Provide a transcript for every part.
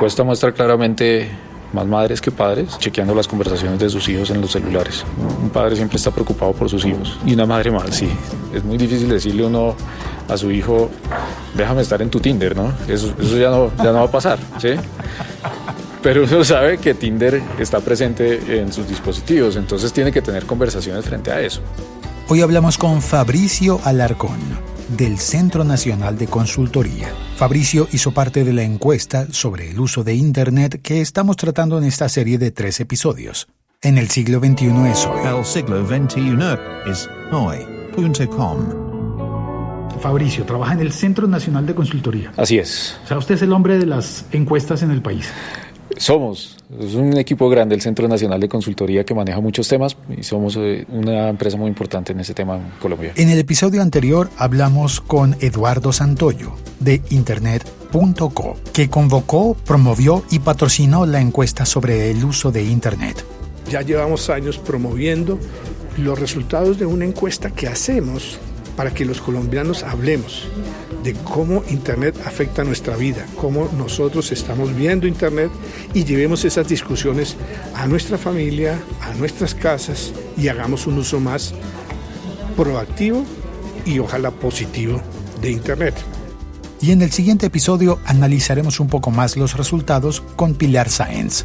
encuesta muestra claramente más madres que padres chequeando las conversaciones de sus hijos en los celulares. Un padre siempre está preocupado por sus hijos y una madre más, sí. Es muy difícil decirle uno a su hijo, déjame estar en tu Tinder, ¿no? Eso ya no va a pasar, ¿sí? Pero uno sabe que Tinder está presente en sus dispositivos, entonces tiene que tener conversaciones frente a eso. Hoy hablamos con Fabricio Alarcón, del Centro Nacional de Consultoría. Fabricio hizo parte de la encuesta sobre el uso de Internet que estamos tratando en esta serie de 3 episodios. En el siglo XXI es hoy. El siglo XXI es hoy.com. Fabricio, trabaja en el Centro Nacional de Consultoría. Así es. O sea, usted es el hombre de las encuestas en el país. Es un equipo grande, el Centro Nacional de Consultoría, que maneja muchos temas y somos una empresa muy importante en ese tema en Colombia. En el episodio anterior hablamos con Eduardo Santoyo de Internet.co, que convocó, promovió y patrocinó la encuesta sobre el uso de Internet. Ya llevamos años promoviendo los resultados de una encuesta que hacemos para que los colombianos hablemos de cómo Internet afecta nuestra vida, cómo nosotros estamos viendo Internet y llevemos esas discusiones a nuestra familia, a nuestras casas y hagamos un uso más proactivo y ojalá positivo de Internet. Y en el siguiente episodio analizaremos un poco más los resultados con Pilar Sáenz.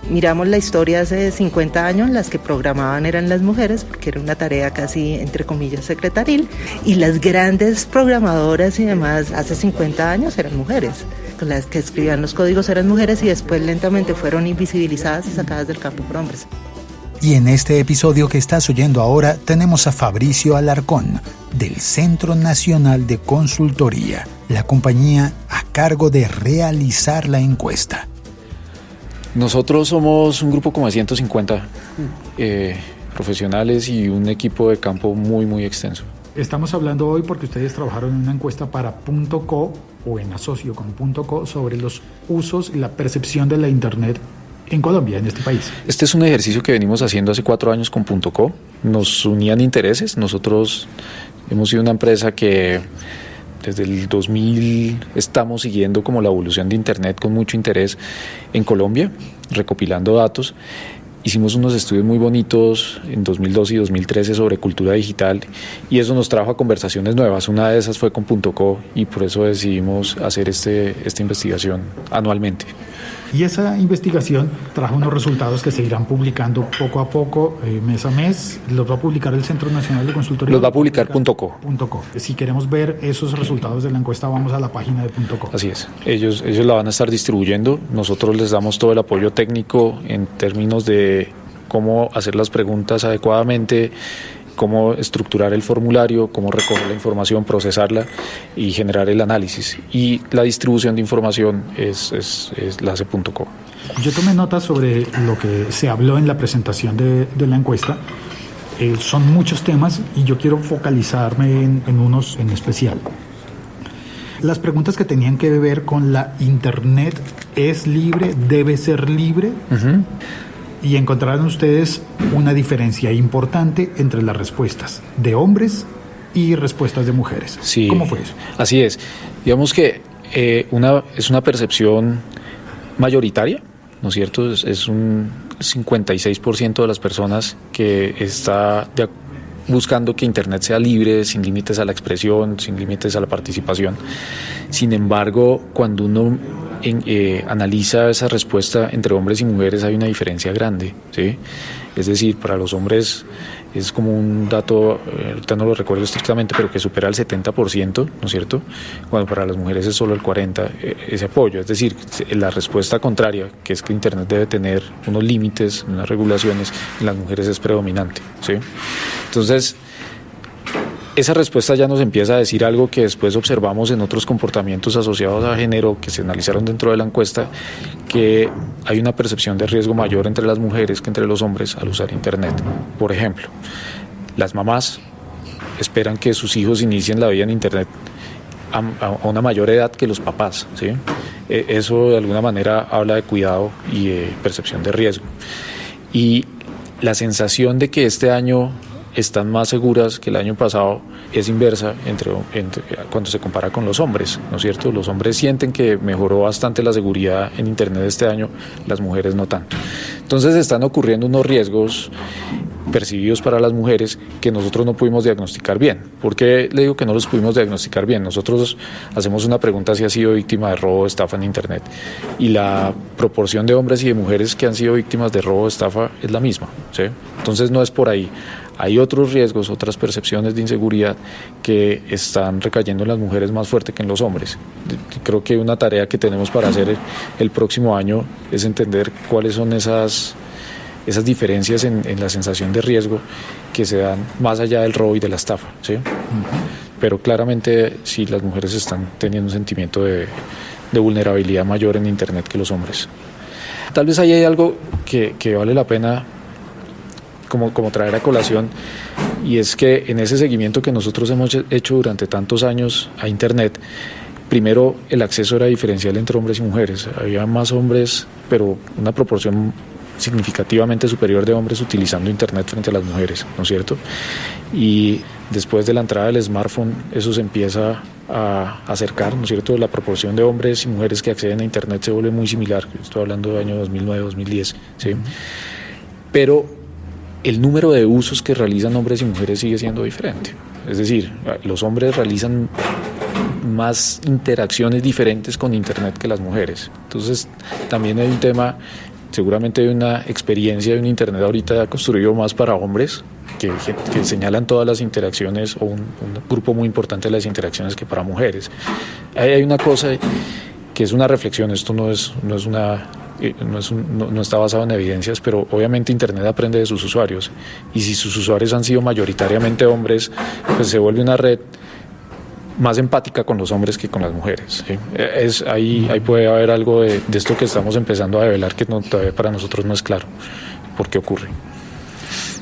Miramos la historia hace 50 años, las que programaban eran las mujeres, porque era una tarea casi, entre comillas, secretaril, y las grandes programadoras y demás hace 50 años eran mujeres. Las que escribían los códigos eran mujeres y después lentamente fueron invisibilizadas y sacadas del campo por hombres. Y en este episodio que estás oyendo ahora tenemos a Fabricio Alarcón, del Centro Nacional de Consultoría, la compañía a cargo de realizar la encuesta. Nosotros somos un grupo como de 150 profesionales y un equipo de campo muy, muy extenso. Estamos hablando hoy porque ustedes trabajaron en una encuesta para .co o en asocio con .co sobre los usos y la percepción de la Internet en Colombia, en este país. Este es un ejercicio que venimos haciendo hace 4 años con .co. Nos unían intereses. Nosotros hemos sido una empresa que desde el 2000 estamos siguiendo como la evolución de Internet con mucho interés en Colombia, recopilando datos. Hicimos unos estudios muy bonitos en 2012 y 2013 sobre cultura digital y eso nos trajo a conversaciones nuevas. Una de esas fue con .co y por eso decidimos hacer esta investigación anualmente. Y esa investigación trajo unos resultados que se irán publicando poco a poco, mes a mes. ¿Los va a publicar el Centro Nacional de Consultoría? Los va a publicar .co. Si queremos ver esos resultados de la encuesta, vamos a la página de .co. Así es. Ellos la van a estar distribuyendo. Nosotros les damos todo el apoyo técnico en términos de cómo hacer las preguntas adecuadamente, cómo estructurar el formulario, cómo recoger la información, procesarla y generar el análisis. Y la distribución de información la hace .co. Yo tomé nota sobre lo que se habló en la presentación de la encuesta. Son muchos temas y yo quiero focalizarme en unos en especial. Las preguntas que tenían que ver con la Internet, ¿es libre? ¿Debe ser libre? Uh-huh. Y encontraron ustedes una diferencia importante entre las respuestas de hombres y respuestas de mujeres. Sí, ¿cómo fue eso? Así es. Digamos que es una percepción mayoritaria, ¿no es cierto? Es un 56% de las personas que está buscando que Internet sea libre, sin límites a la expresión, sin límites a la participación. Sin embargo, cuando uno analiza esa respuesta entre hombres y mujeres, hay una diferencia grande, ¿sí? Es decir, para los hombres es como un dato, ahorita no lo recuerdo estrictamente, pero que supera el 70%, ¿no es cierto? Cuando para las mujeres es solo el 40%, ese apoyo. Es decir, la respuesta contraria, que es que Internet debe tener unos límites, unas regulaciones, en las mujeres es predominante, ¿sí? Entonces, esa respuesta ya nos empieza a decir algo que después observamos en otros comportamientos asociados a género que se analizaron dentro de la encuesta, que hay una percepción de riesgo mayor entre las mujeres que entre los hombres al usar Internet. Por ejemplo, las mamás esperan que sus hijos inicien la vida en Internet a una mayor edad que los papás, ¿sí? Eso de alguna manera habla de cuidado y de percepción de riesgo. Y la sensación de que este año están más seguras que el año pasado es inversa cuando se compara con los hombres, ¿no es cierto? Los hombres sienten que mejoró bastante la seguridad en Internet este año, las mujeres no tanto. Entonces están ocurriendo unos riesgos percibidos para las mujeres que nosotros no pudimos diagnosticar bien. ¿Por qué le digo que no los pudimos diagnosticar bien? Nosotros hacemos una pregunta si ha sido víctima de robo o estafa en Internet y la proporción de hombres y de mujeres que han sido víctimas de robo o estafa es la misma, ¿sí? Entonces no es por ahí. Hay otros riesgos, otras percepciones de inseguridad que están recayendo en las mujeres más fuerte que en los hombres. Creo que una tarea que tenemos para hacer el próximo año es entender cuáles son esas diferencias en la sensación de riesgo que se dan más allá del robo y de la estafa, ¿sí? Pero claramente sí, las mujeres están teniendo un sentimiento de vulnerabilidad mayor en Internet que los hombres. Tal vez ahí hay algo que vale la pena como traer a colación, y es que en ese seguimiento que nosotros hemos hecho durante tantos años a Internet, primero el acceso era diferencial entre hombres y mujeres. Había más hombres, pero una proporción significativamente superior de hombres utilizando Internet frente a las mujeres, ¿no es cierto? Y después de la entrada del smartphone, eso se empieza a acercar, ¿no es cierto? La proporción de hombres y mujeres que acceden a Internet se vuelve muy similar. Estoy hablando del año 2009, 2010, ¿sí? Pero el número de usos que realizan hombres y mujeres sigue siendo diferente. Es decir, los hombres realizan más interacciones diferentes con Internet que las mujeres. Entonces, también hay un tema, seguramente hay una experiencia de un Internet ahorita construido más para hombres, que señalan todas las interacciones, o un grupo muy importante de las interacciones, que para mujeres. Hay una cosa que es una reflexión, esto no está basado en evidencias, pero obviamente Internet aprende de sus usuarios, y si sus usuarios han sido mayoritariamente hombres, pues se vuelve una red más empática con los hombres que con las mujeres, ¿sí? Ahí puede haber algo de esto que estamos empezando a develar, que todavía para nosotros no es claro por qué ocurre.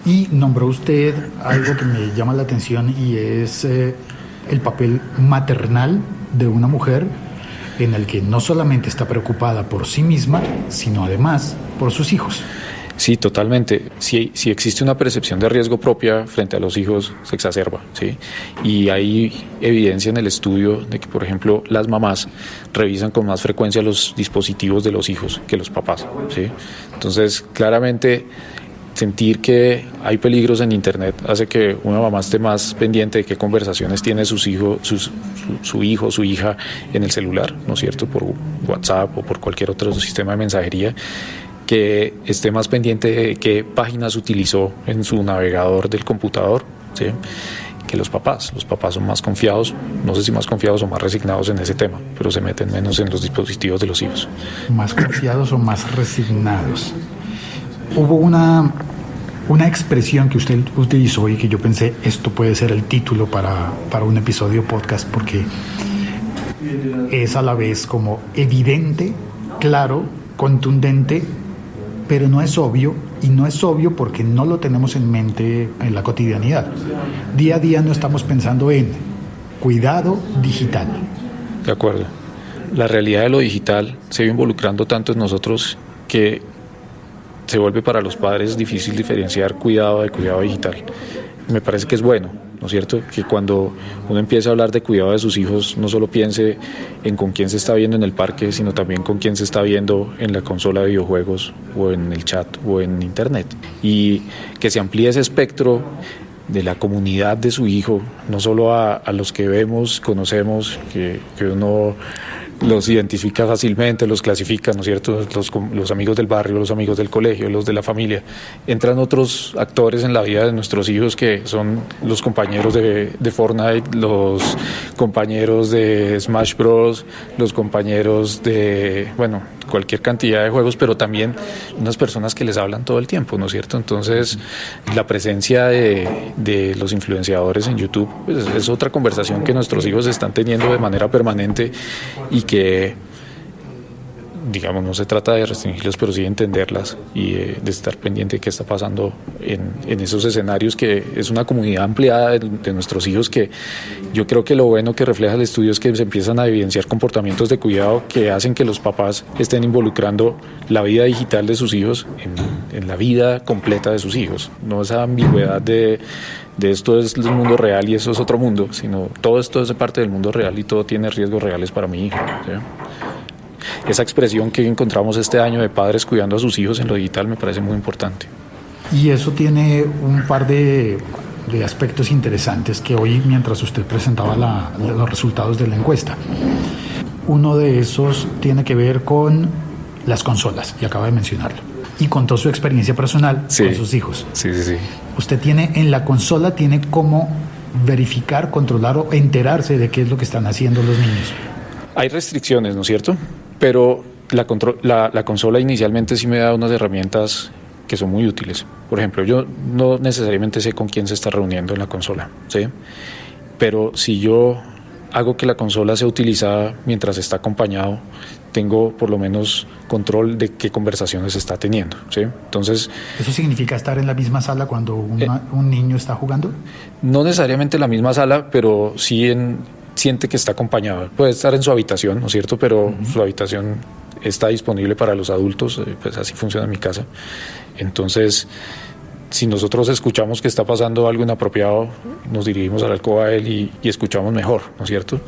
Y nombró usted algo que me llama la atención, y es el papel maternal de una mujer, en el que no solamente está preocupada por sí misma, sino además por sus hijos. Sí, totalmente. Si existe una percepción de riesgo propia frente a los hijos, se exacerba, ¿sí? Y hay evidencia en el estudio de que, por ejemplo, las mamás revisan con más frecuencia los dispositivos de los hijos que los papás, ¿sí? Entonces, claramente, sentir que hay peligros en Internet hace que una mamá esté más pendiente de qué conversaciones tiene su hijo, su hija en el celular, ¿no es cierto?, por WhatsApp o por cualquier otro sistema de mensajería, que esté más pendiente de qué páginas utilizó en su navegador del computador, ¿sí?, que los papás. Los papás son más confiados, no sé si más confiados o más resignados en ese tema, pero se meten menos en los dispositivos de los hijos. ¿Más confiados o más resignados? Hubo una expresión que usted utilizó y que yo pensé, esto puede ser el título para un episodio podcast, porque es a la vez como evidente, claro, contundente, pero no es obvio, y no es obvio porque no lo tenemos en mente en la cotidianidad. Día a día no estamos pensando en cuidado digital. De acuerdo. La realidad de lo digital se va involucrando tanto en nosotros que se vuelve para los padres difícil diferenciar cuidado de cuidado digital. Me parece que es bueno, ¿no es cierto?, que cuando uno empieza a hablar de cuidado de sus hijos, no solo piense en con quién se está viendo en el parque, sino también con quién se está viendo en la consola de videojuegos, o en el chat, o en Internet. Y que se amplíe ese espectro de la comunidad de su hijo, no solo a los que vemos, conocemos, que uno los identifica fácilmente, los clasifica, ¿no es cierto?, los amigos del barrio, los amigos del colegio, los de la familia. Entran otros actores en la vida de nuestros hijos, que son los compañeros de Fortnite, los compañeros de Smash Bros, los compañeros de, cualquier cantidad de juegos, pero también unas personas que les hablan todo el tiempo, ¿no es cierto? Entonces, la presencia de los influenciadores en YouTube, pues, es otra conversación que nuestros hijos están teniendo de manera permanente, y que digamos, no se trata de restringirlos, pero sí de entenderlas y de estar pendiente de qué está pasando en esos escenarios, que es una comunidad ampliada de nuestros hijos, que yo creo que lo bueno que refleja el estudio es que se empiezan a evidenciar comportamientos de cuidado que hacen que los papás estén involucrando la vida digital de sus hijos en la vida completa de sus hijos. No esa ambigüedad de esto es el mundo real y eso es otro mundo, sino todo esto es parte del mundo real y todo tiene riesgos reales para mi hijo, ¿sí? Esa expresión que encontramos este año de padres cuidando a sus hijos en lo digital me parece muy importante. Y eso tiene un par de aspectos interesantes que hoy, mientras usted presentaba los resultados de la encuesta, uno de esos tiene que ver con las consolas, y acaba de mencionarlo, y contó su experiencia personal con sus hijos. Sí. Usted tiene en la consola, tiene cómo verificar, controlar o enterarse de qué es lo que están haciendo los niños. Hay restricciones, ¿no es cierto? Pero la consola inicialmente sí me da unas herramientas que son muy útiles. Por ejemplo, yo no necesariamente sé con quién se está reuniendo en la consola, ¿sí? Pero si yo hago que la consola sea utilizada mientras está acompañado, tengo por lo menos control de qué conversaciones se está teniendo, ¿sí? Entonces, ¿eso significa estar en la misma sala cuando un niño está jugando? No necesariamente en la misma sala, pero sí siente que está acompañado. Puede estar en su habitación, ¿no es cierto? Pero su habitación está disponible para los adultos, pues así funciona en mi casa. Entonces, si nosotros escuchamos que está pasando algo inapropiado, nos dirigimos a la alcoba de él y escuchamos mejor, ¿no es cierto?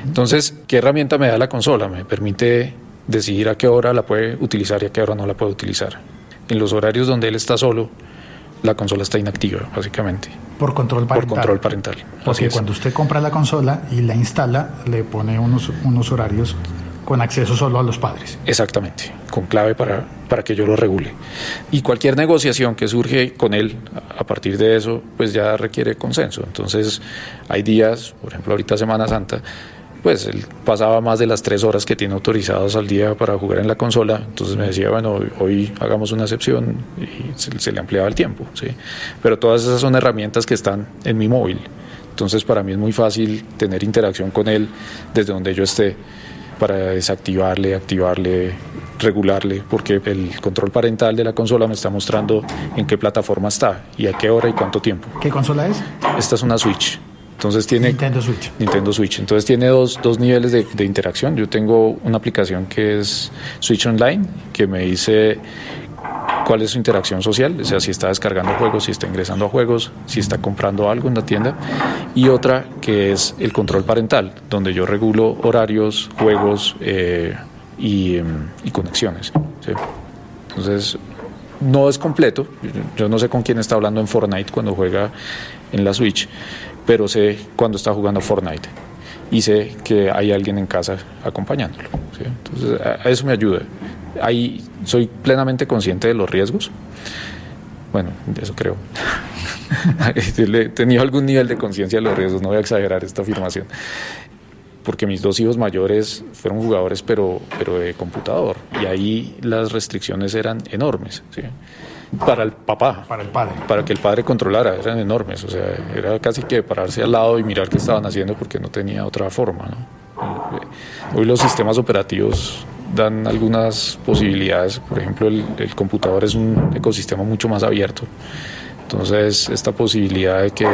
Entonces, ¿qué herramienta me da la consola? Me permite decidir a qué hora la puede utilizar y a qué hora no la puede utilizar. En los horarios donde él está solo, la consola está inactiva, básicamente. Por control parental. Por control parental. Porque cuando usted compra la consola y la instala, le pone unos horarios con acceso solo a los padres. Exactamente, con clave para que yo lo regule. Y cualquier negociación que surge con él a partir de eso, pues ya requiere consenso. Entonces, hay días, por ejemplo, ahorita Semana Santa, pues él pasaba más de las 3 horas que tiene autorizadas al día para jugar en la consola. Entonces me decía, bueno, hoy hagamos una excepción, y se le ampliaba el tiempo, ¿sí? Pero todas esas son herramientas que están en mi móvil. Entonces, para mí es muy fácil tener interacción con él desde donde yo esté, para desactivarle, activarle, regularle, porque el control parental de la consola me está mostrando en qué plataforma está y a qué hora y cuánto tiempo. ¿Qué consola es? Esta es una Switch. Entonces tiene Nintendo Switch. Entonces tiene dos niveles de interacción. Yo tengo una aplicación que es Switch Online, que me dice cuál es su interacción social, o sea, si está descargando juegos, si está ingresando a juegos, si está comprando algo en la tienda, y otra que es el control parental, donde yo regulo horarios, juegos y conexiones, ¿sí? Entonces, no es completo. Yo no sé con quién está hablando en Fortnite cuando juega en la Switch, pero sé cuando está jugando Fortnite y sé que hay alguien en casa acompañándolo, ¿sí? Entonces, a eso me ayuda. Ahí soy plenamente consciente de los riesgos. Bueno, eso creo. He tenido algún nivel de conciencia de los riesgos, no voy a exagerar esta afirmación, porque mis 2 hijos mayores fueron jugadores, pero de computador, y ahí las restricciones eran enormes, ¿sí? Para el papá, para el padre, para que el padre controlara, eran enormes. O sea, era casi que pararse al lado y mirar qué estaban haciendo, porque no tenía otra forma, ¿no? Hoy los sistemas operativos dan algunas posibilidades. Por ejemplo, el computador es un ecosistema mucho más abierto. Entonces, esta posibilidad de que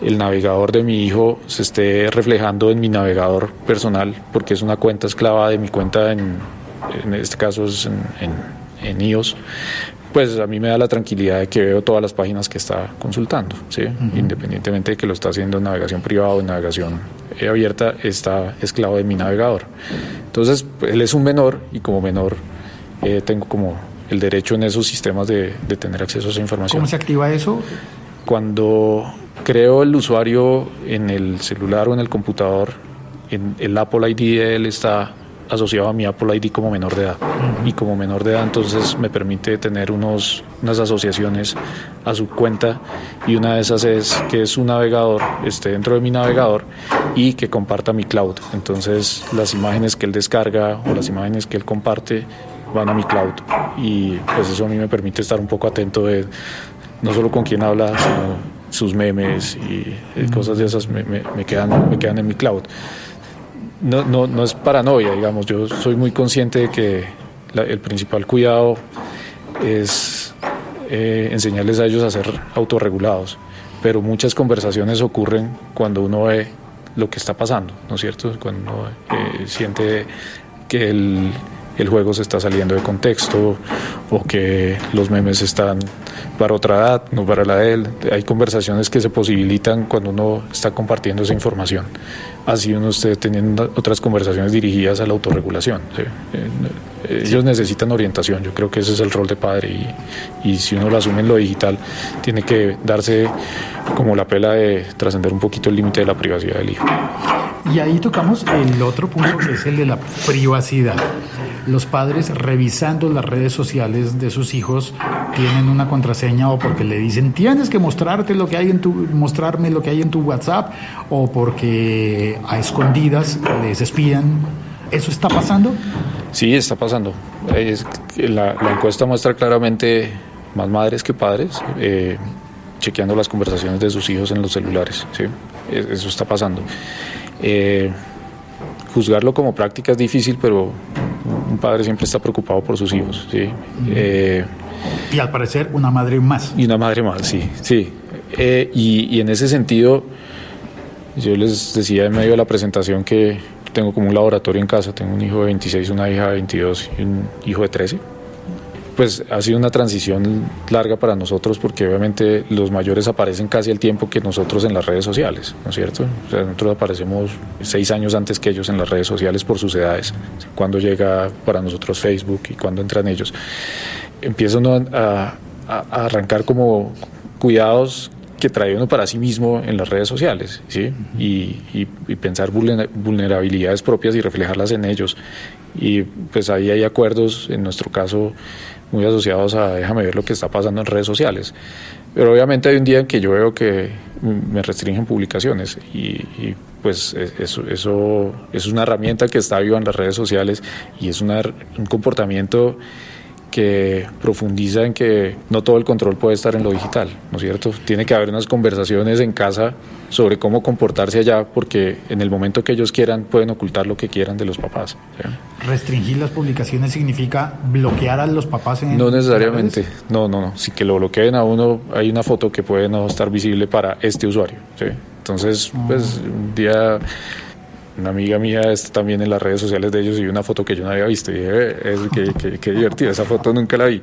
el navegador de mi hijo se esté reflejando en mi navegador personal, porque es una cuenta esclava de mi cuenta, en este caso es en iOS, pues a mí me da la tranquilidad de que veo todas las páginas que está consultando, ¿sí? Independientemente de que lo está haciendo en navegación privada o en navegación abierta, está esclavo de mi navegador. Entonces, él es un menor, y como menor tengo como el derecho en esos sistemas de tener acceso a esa información. ¿Cómo se activa eso? Cuando creo el usuario en el celular o en el computador, el Apple ID de él está asociado a mi Apple ID como menor de edad. Y como menor de edad, entonces me permite tener unas asociaciones a su cuenta, y una de esas es que su navegador esté dentro de mi navegador y que comparta mi cloud. Entonces, las imágenes que él descarga o las imágenes que él comparte van a mi cloud, y pues eso a mí me permite estar un poco atento de no solo con quién habla, sino sus memes y cosas de esas me quedan en mi cloud. no es paranoia, digamos. Yo soy muy consciente de que el principal cuidado es enseñarles a ellos a ser autorregulados, pero muchas conversaciones ocurren cuando uno ve lo que está pasando, ¿no es cierto? Cuando uno siente que el juego se está saliendo de contexto o que los memes están para otra edad, no para la de él. Hay conversaciones que se posibilitan cuando uno está compartiendo esa información. Así uno esté teniendo otras conversaciones dirigidas a la autorregulación, ¿sí? Ellos necesitan orientación. Yo creo que ese es el rol de padre y si uno lo asume en lo digital, tiene que darse como la pela de trascender un poquito el límite de la privacidad del hijo. Y ahí tocamos el otro punto, que es el de la privacidad. Los padres, revisando las redes sociales de sus hijos, tienen una contraseña, o porque le dicen tienes que mostrarme lo que hay en tu WhatsApp, o porque a escondidas les espían. ¿Eso está pasando? Sí, está pasando. La encuesta muestra claramente más madres que padres chequeando las conversaciones de sus hijos en los celulares, ¿sí? Eso está pasando. Juzgarlo como práctica es difícil, pero un padre siempre está preocupado por sus hijos, ¿sí? Y al parecer una madre más. Y una madre más, sí. Y en ese sentido, yo les decía en medio de la presentación que tengo como un laboratorio en casa. Tengo un hijo de 26, una hija de 22 y un hijo de 13. Pues ha sido una transición larga para nosotros, porque obviamente los mayores aparecen casi al tiempo que nosotros en las redes sociales, ¿no es cierto? O sea, nosotros aparecemos 6 años antes que ellos en las redes sociales por sus edades. Cuando llega para nosotros Facebook y cuando entran ellos, empieza uno a arrancar como cuidados que trae uno para sí mismo en las redes sociales, ¿sí? Y pensar vulnerabilidades propias y reflejarlas en ellos. Y pues ahí hay acuerdos, en nuestro caso, muy asociados a déjame ver lo que está pasando en redes sociales. Pero obviamente hay un día en que yo veo que me restringen publicaciones y pues eso es una herramienta que está viva en las redes sociales y es un comportamiento que profundiza en que no todo el control puede estar en lo digital, ¿no es cierto? Tiene que haber unas conversaciones en casa sobre cómo comportarse allá, porque en el momento que ellos quieran pueden ocultar lo que quieran de los papás, ¿sí? ¿Restringir las publicaciones significa bloquear a los papás No necesariamente, no. Si que lo bloqueen a uno, hay una foto que puede no estar visible para este usuario, ¿sí? Entonces, pues un día una amiga mía está también en las redes sociales de ellos y vi una foto que yo no había visto y dije, qué divertido, esa foto nunca la vi.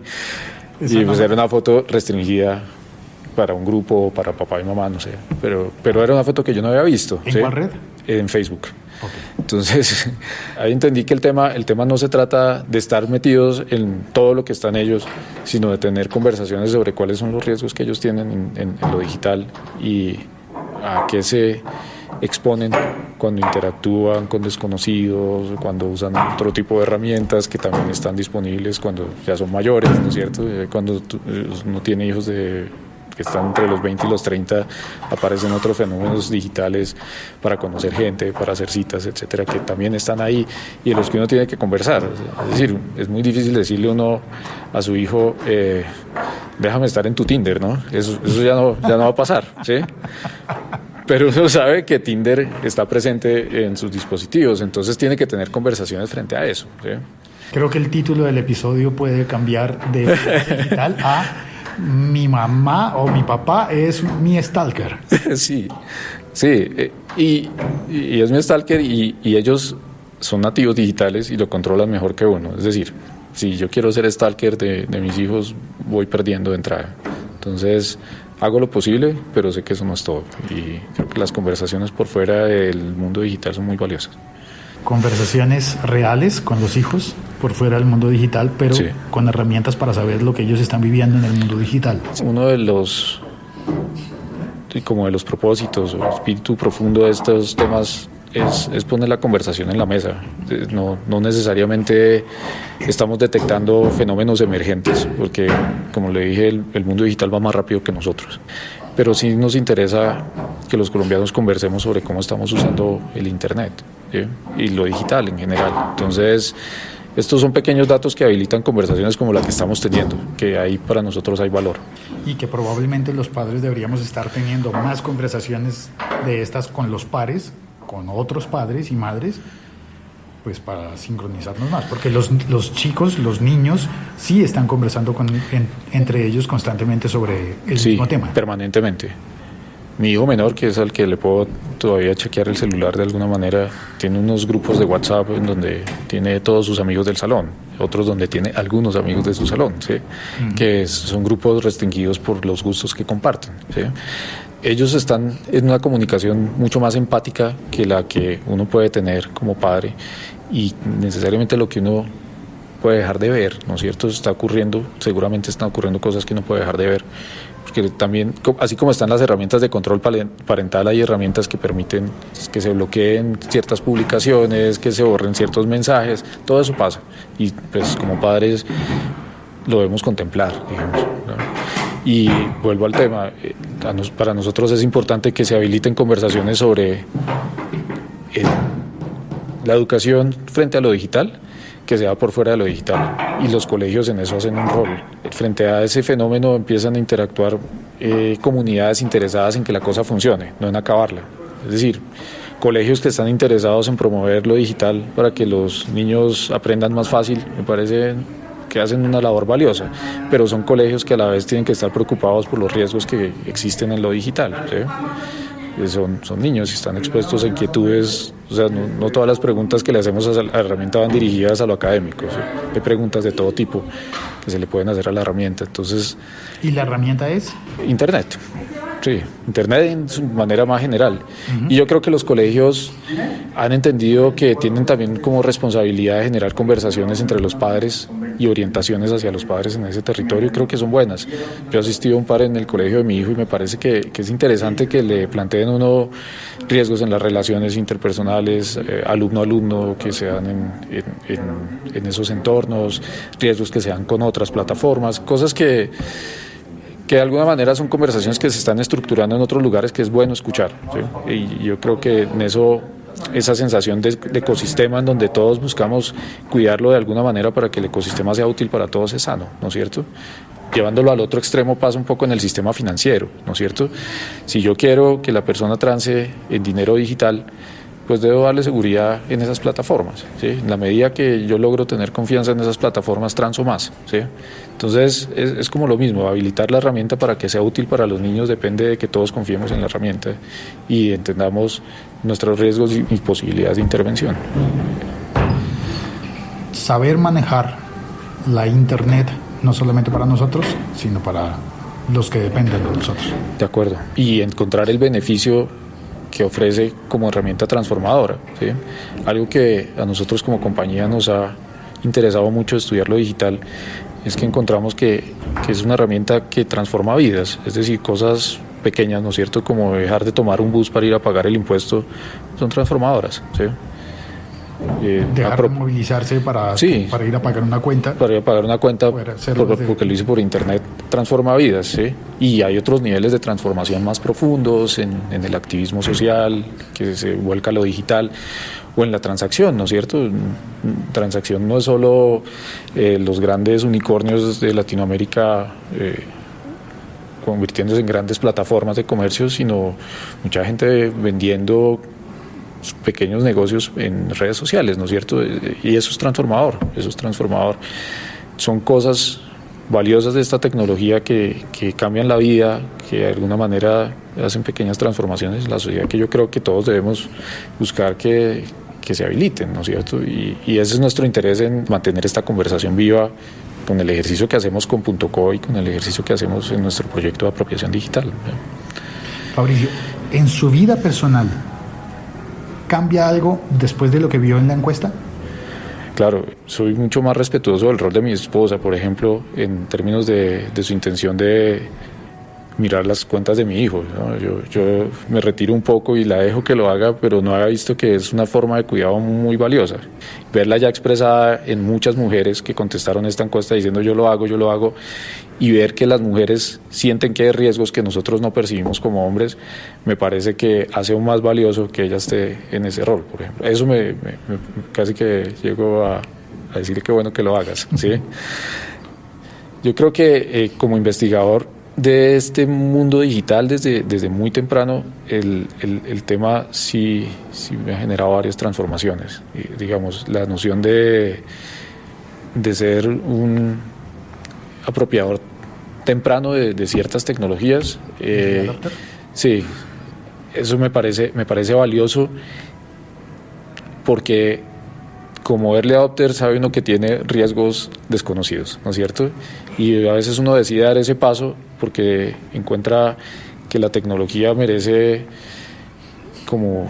Y pues era una foto restringida para un grupo, para papá y mamá, no sé, pero era una foto que yo no había visto. ¿En cuál red? En Facebook. Okay. Entonces, ahí entendí que el tema no se trata de estar metidos en todo lo que están ellos, sino de tener conversaciones sobre cuáles son los riesgos que ellos tienen en lo digital y a qué se exponen cuando interactúan con desconocidos, cuando usan otro tipo de herramientas que también están disponibles cuando ya son mayores, ¿no es cierto? Cuando uno tiene hijos que están entre los 20 y los 30, aparecen otros fenómenos digitales para conocer gente, para hacer citas, etcétera, que también están ahí y en los que uno tiene que conversar. Es decir, es muy difícil decirle uno a su hijo, déjame estar en tu Tinder, ¿no? Eso ya no va a pasar, ¿sí? Pero uno sabe que Tinder está presente en sus dispositivos, entonces tiene que tener conversaciones frente a eso, ¿sí? Creo que el título del episodio puede cambiar de digital a mi mamá o mi papá es mi stalker. Sí, y es mi stalker y ellos son nativos digitales y lo controlan mejor que uno. Es decir, si yo quiero ser stalker de mis hijos, voy perdiendo de entrada. Entonces, hago lo posible, pero sé que eso no es todo. Y creo que las conversaciones por fuera del mundo digital son muy valiosas. Conversaciones reales con los hijos por fuera del mundo digital, pero sí, con herramientas para saber lo que ellos están viviendo en el mundo digital. Uno de los propósitos o el espíritu profundo de estos temas es poner la conversación en la mesa. No necesariamente estamos detectando fenómenos emergentes, porque como le dije, el mundo digital va más rápido que nosotros. Pero sí nos interesa que los colombianos conversemos sobre cómo estamos usando el Internet, ¿sí? Y lo digital en general. Entonces, estos son pequeños datos que habilitan conversaciones como la que estamos teniendo, que ahí para nosotros hay valor. Y que probablemente los padres deberíamos estar teniendo más conversaciones de estas con los pares, con otros padres y madres, pues para sincronizarnos más, porque los chicos, los niños, sí están conversando entre ellos constantemente sobre el mismo tema. Permanentemente. Mi hijo menor, que es al que le puedo todavía chequear el celular de alguna manera, tiene unos grupos de WhatsApp en donde tiene todos sus amigos del salón, otros donde tiene algunos amigos de su salón, ¿sí? Que son grupos restringidos por los gustos que comparten, ¿sí? Ellos están en una comunicación mucho más empática que la que uno puede tener como padre, y necesariamente lo que uno puede dejar de ver, ¿no es cierto? Seguramente están ocurriendo cosas que uno puede dejar de ver, porque también, así como están las herramientas de control parental, hay herramientas que permiten que se bloqueen ciertas publicaciones, que se borren ciertos mensajes, todo eso pasa, y pues como padres lo debemos contemplar, digamos, ¿no? Y vuelvo al tema, para nosotros es importante que se habiliten conversaciones sobre la educación frente a lo digital, que sea por fuera de lo digital, y los colegios en eso hacen un rol. Frente a ese fenómeno empiezan a interactuar comunidades interesadas en que la cosa funcione, no en acabarla. Es decir, colegios que están interesados en promover lo digital para que los niños aprendan más fácil, me parece que hacen una labor valiosa, pero son colegios que a la vez tienen que estar preocupados por los riesgos que existen en lo digital, ¿sí? Son niños y están expuestos a inquietudes, o sea, no todas las preguntas que le hacemos a la herramienta van dirigidas a lo académico, ¿sí? Hay preguntas de todo tipo que se le pueden hacer a la herramienta. Entonces, ¿y la herramienta es? Internet. Sí, Internet en su manera más general. Y yo creo que los colegios han entendido que tienen también como responsabilidad de generar conversaciones entre los padres y orientaciones hacia los padres en ese territorio, y creo que son buenas. Yo he asistido a un par en el colegio de mi hijo y me parece que es interesante que le planteen uno riesgos en las relaciones interpersonales, alumno-alumno, que se dan en esos entornos, riesgos que se dan con otras plataformas, cosas que de alguna manera son conversaciones que se están estructurando en otros lugares que es bueno escuchar, ¿sí? Y yo creo que en eso, esa sensación de ecosistema en donde todos buscamos cuidarlo de alguna manera para que el ecosistema sea útil para todos es sano, ¿no es cierto? Llevándolo al otro extremo pasa un poco en el sistema financiero, ¿no es cierto? Si yo quiero que la persona trance en dinero digital, pues debo darle seguridad en esas plataformas, ¿sí? En la medida que yo logro tener confianza en esas plataformas, transo más, ¿sí? Entonces es como lo mismo, habilitar la herramienta para que sea útil para los niños depende de que todos confiemos en la herramienta y entendamos nuestros riesgos y posibilidades de intervención. Saber manejar la Internet no solamente para nosotros, sino para los que dependen de nosotros. De acuerdo, y encontrar el beneficio que ofrece como herramienta transformadora, ¿sí? Algo que a nosotros como compañía nos ha interesado mucho estudiar lo digital es que encontramos que es una herramienta que transforma vidas, es decir, cosas pequeñas, ¿no es cierto?, como dejar de tomar un bus para ir a pagar el impuesto, son transformadoras, ¿sí? Dejar de movilizarse para ir a pagar una cuenta. Para ir a pagar una cuenta porque lo hice por internet, transforma vidas, ¿sí? Y hay otros niveles de transformación más profundos en el activismo social, que se vuelca a lo digital, o en la transacción, ¿no es cierto? Transacción no es solo los grandes unicornios de Latinoamérica convirtiéndose en grandes plataformas de comercio, sino mucha gente vendiendo pequeños negocios en redes sociales, ¿no es cierto? Y eso es transformador, Son cosas valiosas de esta tecnología que cambian la vida, que de alguna manera hacen pequeñas transformaciones en la sociedad, que yo creo que todos debemos buscar que se habiliten, ¿no es cierto? Y ese es nuestro interés en mantener esta conversación viva con el ejercicio que hacemos con .co y con el ejercicio que hacemos en nuestro proyecto de apropiación digital. Fabricio, en su vida personal, ¿cambia algo después de lo que vio en la encuesta? Claro, soy mucho más respetuoso del rol de mi esposa, por ejemplo, en términos de su intención de mirar las cuentas de mi hijo, ¿no? Yo me retiro un poco y la dejo que lo haga, pero no había visto que es una forma de cuidado muy valiosa. Verla ya expresada en muchas mujeres que contestaron esta encuesta diciendo yo lo hago, y ver que las mujeres sienten que hay riesgos que nosotros no percibimos como hombres, me parece que hace aún más valioso que ella esté en ese rol, por ejemplo. Eso me casi que llego a decirle que bueno que lo hagas, ¿sí? Yo creo que como investigador de este mundo digital desde muy temprano, el tema sí me ha generado varias transformaciones. Digamos, la noción de ser un apropiador temprano de ciertas tecnologías, sí, eso me parece valioso, porque como early adopter sabe uno que tiene riesgos desconocidos, ¿no es cierto? Y a veces uno decide dar ese paso porque encuentra que la tecnología merece como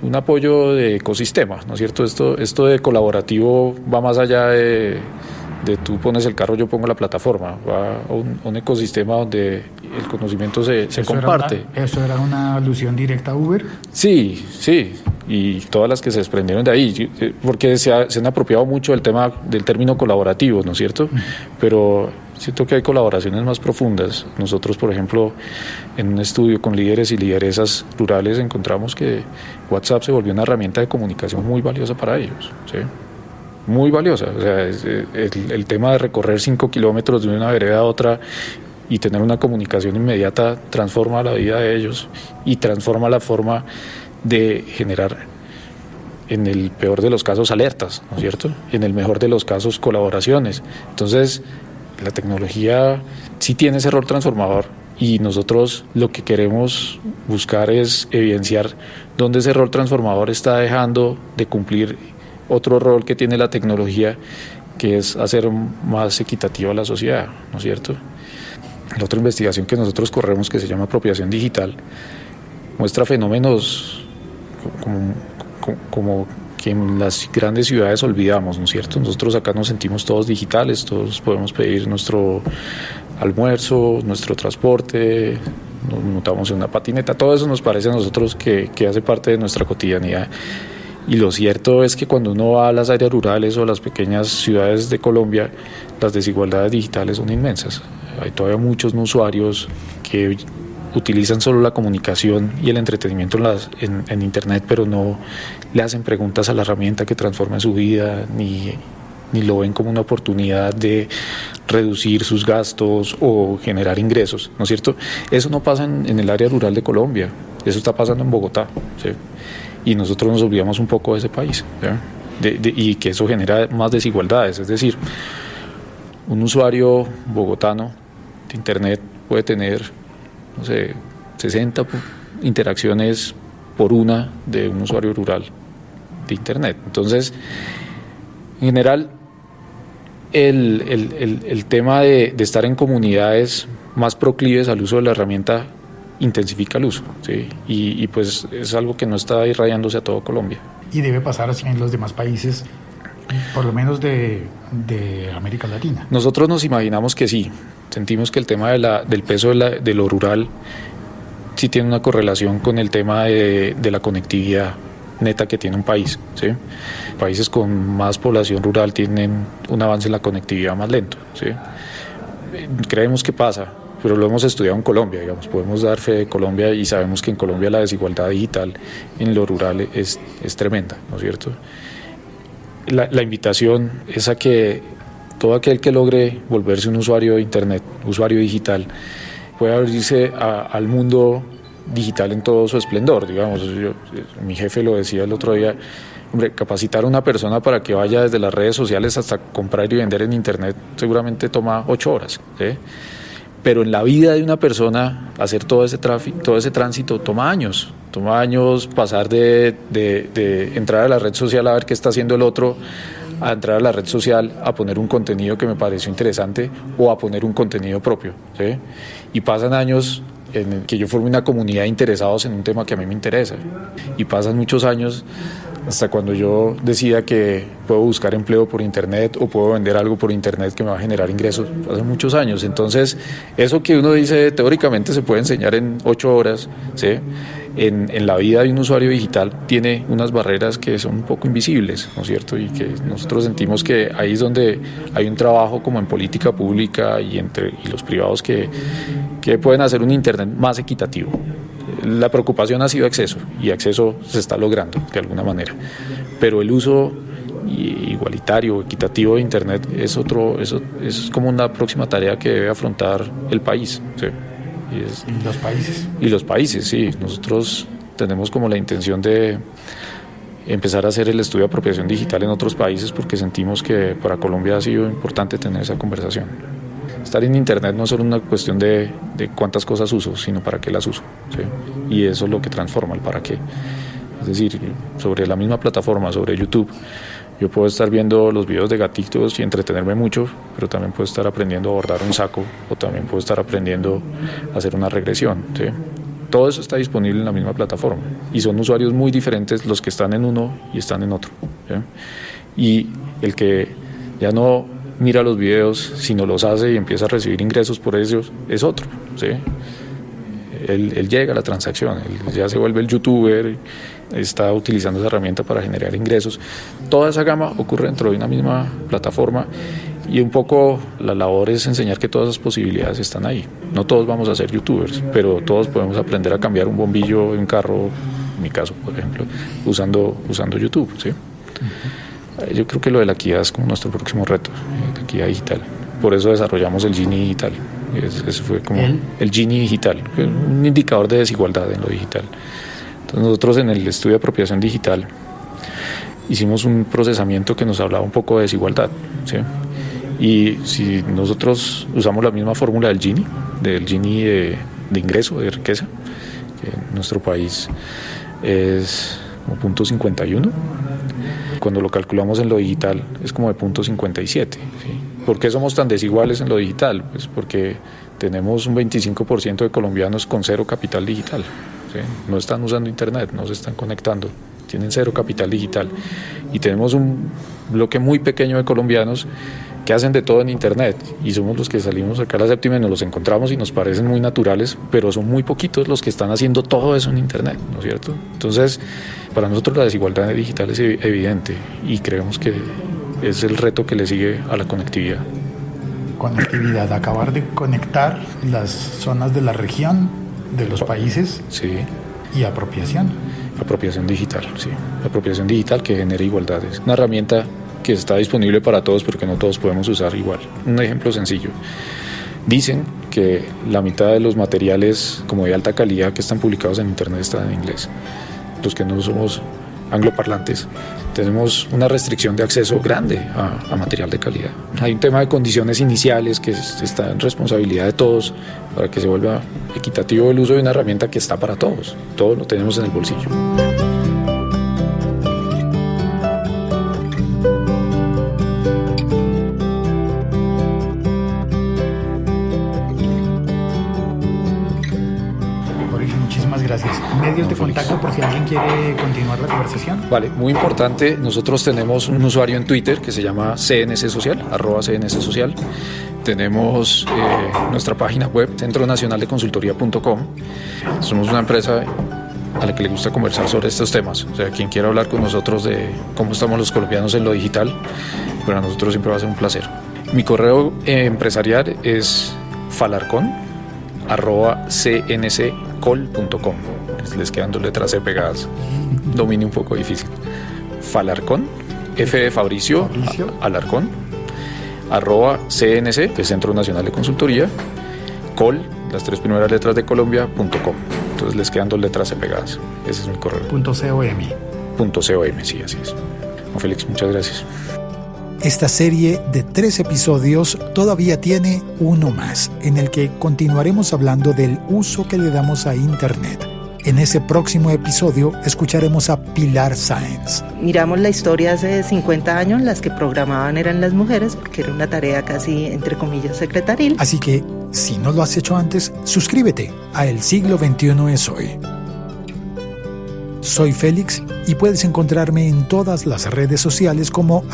un apoyo de ecosistema, ¿no es cierto? Esto de colaborativo va más allá de tú pones el carro, yo pongo la plataforma, va a un ecosistema donde el conocimiento se comparte. ¿Eso era una alusión directa a Uber? Sí, y todas las que se desprendieron de ahí, porque se han apropiado mucho del término colaborativo, ¿no es cierto? Pero siento que hay colaboraciones más profundas. Nosotros, por ejemplo, en un estudio con líderes y lideresas rurales encontramos que WhatsApp se volvió una herramienta de comunicación muy valiosa para ellos, ¿sí? Muy valiosa. O sea, el tema de recorrer 5 kilómetros de una vereda a otra y tener una comunicación inmediata transforma la vida de ellos y transforma la forma de generar, en el peor de los casos, alertas, ¿no es cierto? En el mejor de los casos, colaboraciones. Entonces, la tecnología sí tiene ese rol transformador, y nosotros lo que queremos buscar es evidenciar dónde ese rol transformador está dejando de cumplir otro rol que tiene la tecnología, que es hacer más equitativa la sociedad, ¿no es cierto? La otra investigación que nosotros corremos, que se llama apropiación digital, muestra fenómenos como que en las grandes ciudades olvidamos, ¿no es cierto? Nosotros acá nos sentimos todos digitales, todos podemos pedir nuestro almuerzo, nuestro transporte, nos montamos en una patineta, todo eso nos parece a nosotros que hace parte de nuestra cotidianidad. Y lo cierto es que cuando uno va a las áreas rurales o a las pequeñas ciudades de Colombia, las desigualdades digitales son inmensas. Hay todavía muchos usuarios que utilizan solo la comunicación y el entretenimiento en Internet, pero no le hacen preguntas a la herramienta que transforma su vida, ni lo ven como una oportunidad de reducir sus gastos o generar ingresos, ¿no es cierto? Eso no pasa en el área rural de Colombia, eso está pasando en Bogotá, ¿sí? Y nosotros nos olvidamos un poco de ese país, ¿sí? Y que eso genera más desigualdades. Es decir, un usuario bogotano de Internet puede tener, no sé, 60 interacciones por una de un usuario rural de Internet. Entonces, en general, el tema de estar en comunidades más proclives al uso de la herramienta intensifica el uso, ¿sí? Y pues es algo que no está irradiándose a todo Colombia. Y debe pasar así en los demás países, por lo menos de América Latina. Nosotros nos imaginamos que sí, sentimos que el tema del peso de lo rural sí tiene una correlación con el tema de la conectividad neta que tiene un país, ¿sí? Países con más población rural tienen un avance en la conectividad más lento, ¿sí? Creemos que pasa, pero lo hemos estudiado en Colombia, digamos, podemos dar fe de Colombia y sabemos que en Colombia la desigualdad digital en lo rural es tremenda, ¿no es cierto? La invitación es a que todo aquel que logre volverse un usuario de Internet, usuario digital, pueda abrirse al mundo digital en todo su esplendor, digamos. Mi jefe lo decía el otro día, hombre, capacitar a una persona para que vaya desde las redes sociales hasta comprar y vender en Internet seguramente toma 8 horas, ¿sí? Pero en la vida de una persona hacer todo ese tránsito toma años pasar de entrar a la red social a ver qué está haciendo el otro, a entrar a la red social a poner un contenido que me pareció interesante o a poner un contenido propio, ¿sí? Y pasan años en el que yo forme una comunidad de interesados en un tema que a mí me interesa, y pasan muchos años hasta cuando yo decida que puedo buscar empleo por Internet o puedo vender algo por Internet que me va a generar ingresos. Pasan muchos años. Entonces, eso que uno dice teóricamente se puede enseñar en 8 horas, ¿sí? En la vida de un usuario digital tiene unas barreras que son un poco invisibles, ¿no es cierto? Y que nosotros sentimos que ahí es donde hay un trabajo como en política pública y los privados que pueden hacer un Internet más equitativo. La preocupación ha sido acceso, y acceso se está logrando de alguna manera, pero el uso igualitario, equitativo de Internet es como una próxima tarea que debe afrontar el país, ¿sí? ¿Y los países? Y los países, sí. Nosotros tenemos como la intención de empezar a hacer el estudio de apropiación digital en otros países porque sentimos que para Colombia ha sido importante tener esa conversación. Estar en Internet no es solo una cuestión de cuántas cosas uso, sino para qué las uso, ¿sí? Y eso es lo que transforma el para qué. Es decir, sobre la misma plataforma, sobre YouTube, yo puedo estar viendo los videos de gatitos y entretenerme mucho, pero también puedo estar aprendiendo a bordar un saco o también puedo estar aprendiendo a hacer una regresión, ¿sí? Todo eso está disponible en la misma plataforma y son usuarios muy diferentes los que están en uno y están en otro, ¿sí? Y el que ya no mira los videos, sino los hace y empieza a recibir ingresos por ellos, es otro, ¿sí? Él llega a la transacción, él ya se vuelve el youtuber, está utilizando esa herramienta para generar ingresos. Toda esa gama ocurre dentro de una misma plataforma y un poco la labor es enseñar que todas esas posibilidades están ahí. No todos vamos a ser youtubers, pero todos podemos aprender a cambiar un bombillo en un carro, en mi caso, por ejemplo, usando YouTube, ¿sí? Yo creo que lo de la equidad es como nuestro próximo reto, la equidad digital. Por eso desarrollamos el Gini digital. Ese fue como el Gini digital, un indicador de desigualdad en lo digital. Entonces nosotros en el estudio de apropiación digital hicimos un procesamiento que nos hablaba un poco de desigualdad, ¿sí? Y si nosotros usamos la misma fórmula del Gini de ingreso, de riqueza, que en nuestro país es como 0.51, cuando lo calculamos en lo digital es como de 0.57, ¿sí? ¿Por qué somos tan desiguales en lo digital? Pues porque tenemos un 25% de colombianos con cero capital digital, ¿sí? No están usando Internet, no se están conectando, tienen cero capital digital. Y tenemos un bloque muy pequeño de colombianos que hacen de todo en Internet y somos los que salimos acá a la séptima y nos los encontramos y nos parecen muy naturales, pero son muy poquitos los que están haciendo todo eso en Internet, ¿no es cierto? Entonces, para nosotros la desigualdad digital es evidente y creemos que es el reto que le sigue a la conectividad. Conectividad, acabar de conectar las zonas de la región, de los países. Sí. Y apropiación. Apropiación digital, sí. Apropiación digital que genera igualdad. Es una herramienta que está disponible para todos, pero que no todos podemos usar igual. Un ejemplo sencillo. Dicen que la mitad de los materiales como de alta calidad que están publicados en Internet están en inglés. Los que no somos angloparlantes tenemos una restricción de acceso grande a material de calidad. Hay un tema de condiciones iniciales que está en responsabilidad de todos para que se vuelva equitativo el uso de una herramienta que está para todos. Todos lo tenemos en el bolsillo. Gracias. ¿Medios de contacto por si alguien quiere continuar la conversación? Vale, muy importante. Nosotros tenemos un usuario en Twitter que se llama CNC Social, @CNC Social. Tenemos nuestra página web, centronacionaldeconsultoría.com. Somos una empresa a la que le gusta conversar sobre estos temas. O sea, quien quiera hablar con nosotros de cómo estamos los colombianos en lo digital, para nosotros siempre va a ser un placer. Mi correo empresarial es falarcon@cnccol.com. Les quedan 2 letras C pegadas. Dominio un poco difícil. Falarcon, F de Fabricio. Alarcón, @CNC, que es Centro Nacional de Consultoría, col, las 3 primeras letras de Colombia.com. Entonces les quedan 2 letras C pegadas. Ese es mi correo. .com. Sí, así es. Juan Félix, muchas gracias. Esta serie de 3 episodios todavía tiene uno más, en el que continuaremos hablando del uso que le damos a Internet. En ese próximo episodio escucharemos a Pilar Sáenz. Miramos la historia hace 50 años, las que programaban eran las mujeres, porque era una tarea casi, entre comillas, secretaril. Así que, si no lo has hecho antes, suscríbete a El Siglo XXI es Hoy. Soy Félix y puedes encontrarme en todas las redes sociales como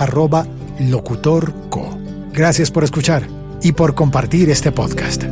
@locutorco. Gracias por escuchar y por compartir este podcast.